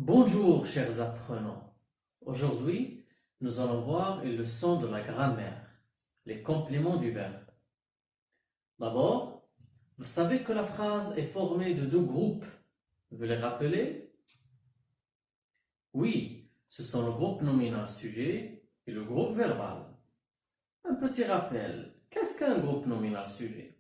Bonjour chers apprenants. Aujourd'hui, nous allons voir une leçon de la grammaire, les compléments du verbe. D'abord, vous savez que la phrase est formée de deux groupes. Vous les rappelez? Oui, ce sont le groupe nominal sujet et le groupe verbal. Un petit rappel, qu'est-ce qu'un groupe nominal sujet?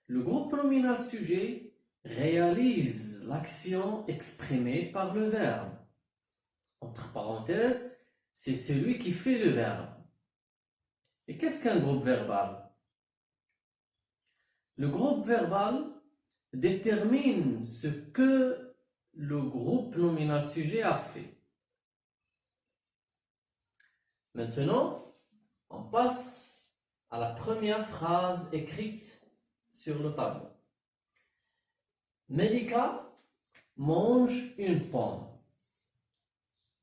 Le groupe nominal sujet réalise l'action exprimée par le verbe. Entre parenthèses, c'est celui qui fait le verbe. Et qu'est-ce qu'un groupe verbal? Le groupe verbal détermine ce que le groupe nominal sujet a fait. Maintenant, on passe à la première phrase écrite sur le tableau. Melika mange une pomme.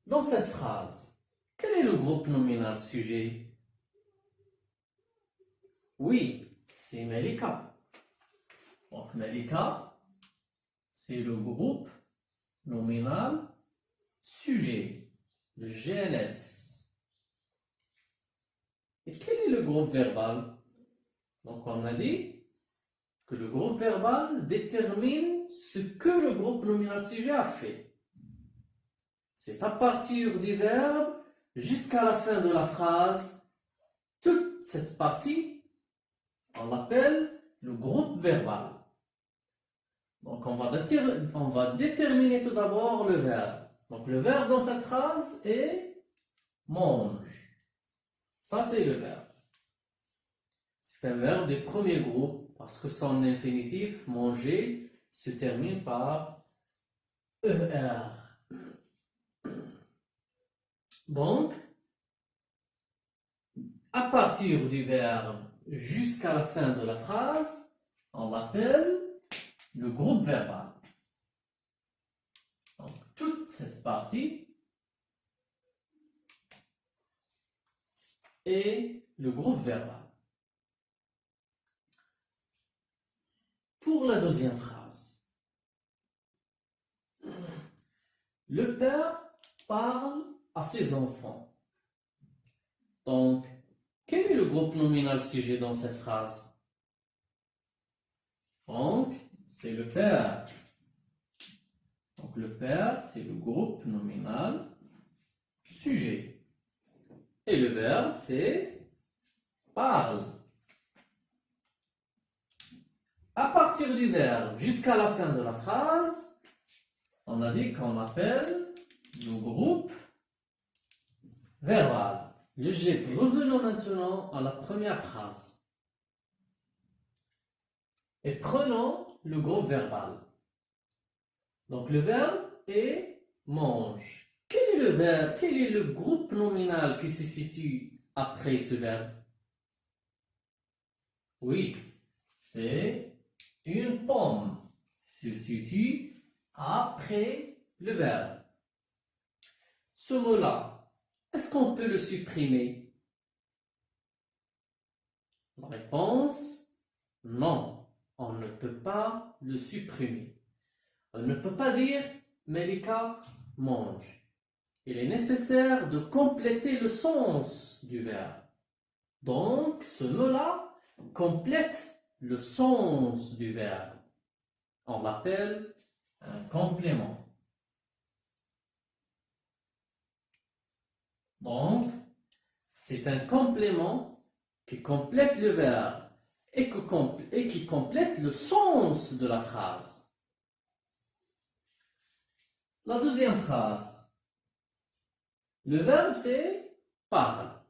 Dans cette phrase, quel est le groupe nominal sujet? Oui, c'est Melika. Donc Melika, c'est le groupe nominal sujet, le GNS. Et quel est le groupe verbal? Donc on a dit que le groupe verbal détermine ce que le groupe nominal sujet a fait. C'est à partir du verbe jusqu'à la fin de la phrase. Toute cette partie, on l'appelle le groupe verbal. Donc on va déterminer tout d'abord le verbe. Donc le verbe dans cette phrase est mange. Ça c'est le verbe. C'est un verbe du premier groupe parce que son infinitif manger se termine par ER. Donc, à partir du verbe jusqu'à la fin de la phrase, on l'appelle le groupe verbal. Donc, toute cette partie est le groupe verbal. Pour la deuxième phrase, le père parle à ses enfants. Donc, quel est le groupe nominal sujet dans cette phrase? Donc, c'est le père. Donc, le père, c'est le groupe nominal sujet. Et le verbe, c'est parle. À partir du verbe jusqu'à la fin de la phrase, on a dit qu'on appelle le groupe verbal. Revenons maintenant à la première phrase. Et prenons le groupe verbal. Donc le verbe est mange. Quel est le verbe? Quel est le groupe nominal qui se situe après ce verbe? Oui, c'est une pomme se situe après le verbe. Ce mot-là, est-ce qu'on peut le supprimer? La réponse, non, on ne peut pas le supprimer. On ne peut pas dire Melika mange. Il est nécessaire de compléter le sens du verbe. Donc, ce mot-là complète le sens du verbe. On l'appelle un complément. Donc, c'est un complément qui complète le verbe et qui complète le sens de la phrase. La deuxième phrase. Le verbe, c'est parle.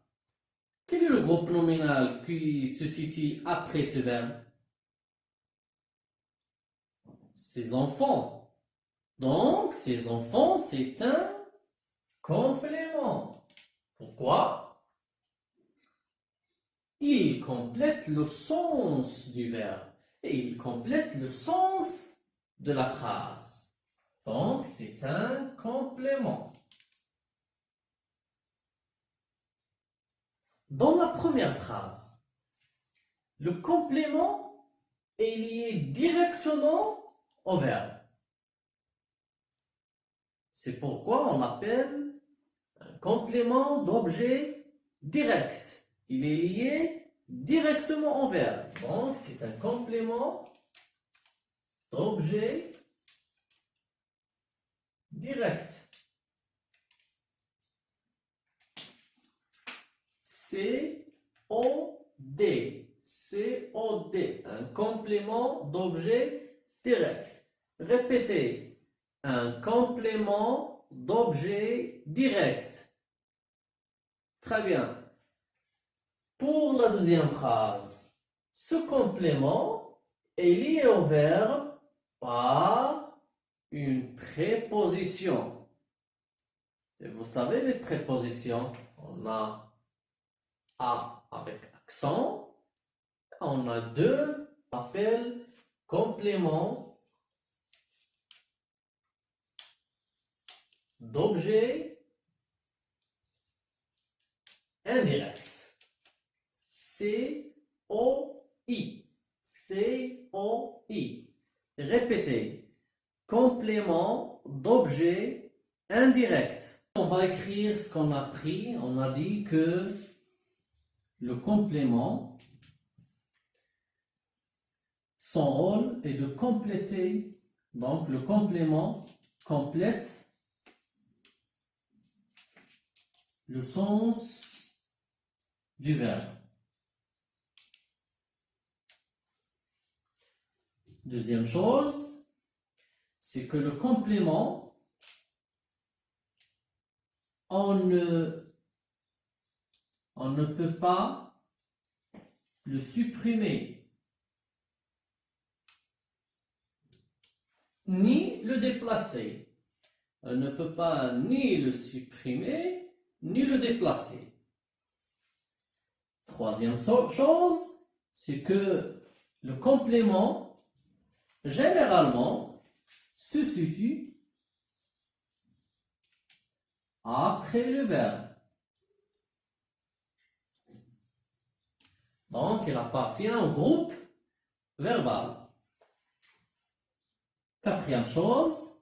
Quel est le groupe nominal qui se situe après ce verbe? Ses enfants. Donc, ses enfants, c'est un complément. Pourquoi? Il complète le sens du verbe et il complète le sens de la phrase. Donc, c'est un complément. Dans la première phrase, le complément est lié directement au verbe. C'est pourquoi on appelle un complément d'objet direct. Il est lié directement au verbe. Donc, c'est un complément d'objet direct. COD. COD. Un complément d'objet direct. Répétez. Un complément d'objet direct. Très bien. Pour la deuxième phrase, ce complément est lié au verbe par une préposition. Et vous savez les prépositions, on a A avec accent, on a deux, on appelle complément d'objet indirect. C-O-I. C-O-I. Répétez. Complément d'objet indirect. On va écrire ce qu'on a pris. On a dit que le complément, son rôle est de compléter. Donc, le complément complète le sens du verbe. Deuxième chose, c'est que le complément, on ne peut pas le supprimer, ni le déplacer. On ne peut pas ni le supprimer, ni le déplacer. Troisième chose, c'est que le complément, généralement, se situe après le verbe. Donc, il appartient au groupe verbal. Quatrième chose,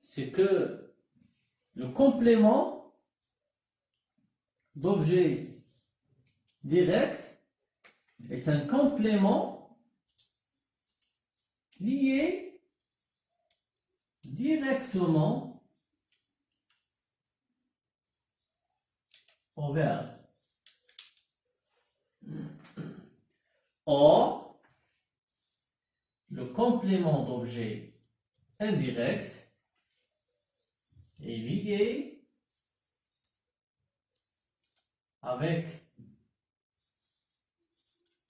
c'est que le complément d'objet direct est un complément lié directement au verbe. Or, le complément d'objet indirect est lié avec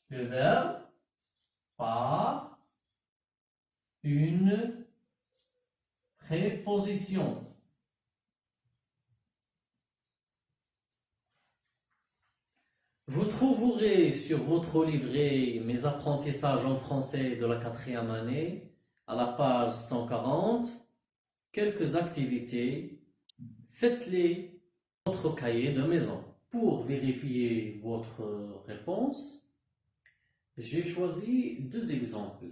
le verbe par une préposition. Vous trouverez sur votre livret Mes apprentissages en français de la 4e année, à la page 140, quelques activités. Faites-les dans votre cahier de maison. Pour vérifier votre réponse, j'ai choisi deux exemples.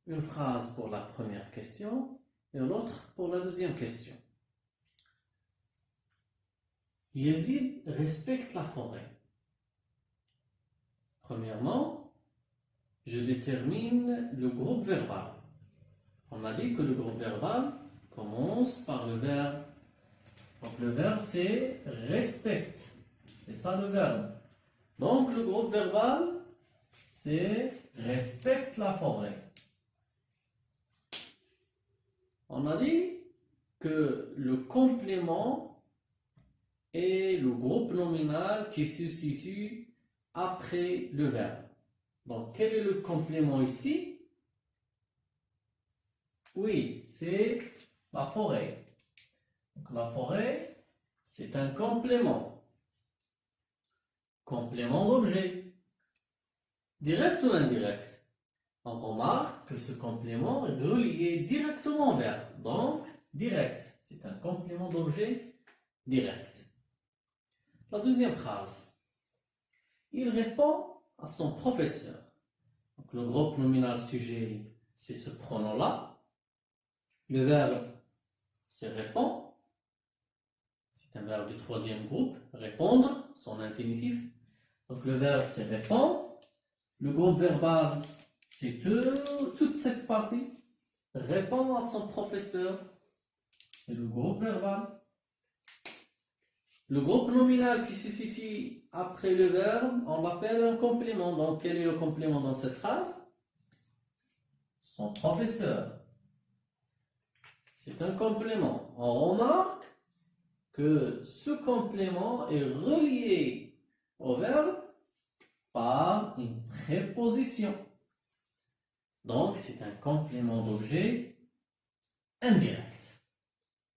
Une phrase pour la première question et l'autre pour la deuxième question. Yazid respecte la forêt. Premièrement, je détermine le groupe verbal. On a dit que le groupe verbal commence par le verbe. Donc le verbe c'est respecte. C'est ça le verbe. Donc le groupe verbal c'est respecte la forêt. On a dit que le complément est le groupe nominal qui se situe après le verbe. Donc, quel est le complément ici? Oui, c'est la forêt. Donc, la forêt, c'est un complément. Complément d'objet. Direct ou indirect? On remarque que ce complément est relié directement au verbe. Donc, direct. C'est un complément d'objet direct. La deuxième phrase. Il répond à son professeur. Donc, le groupe nominal sujet, c'est ce pronom-là. Le verbe, c'est répond. C'est un verbe du troisième groupe. Répondre, son infinitif. Donc le verbe, c'est répond. Le groupe verbal, c'est toute cette partie. Répond à son professeur. C'est le groupe verbal. Le groupe nominal qui se situe après le verbe, on l'appelle un complément. Donc, quel est le complément dans cette phrase? Son professeur. C'est un complément. On remarque que ce complément est relié au verbe par une préposition. Donc, c'est un complément d'objet indirect.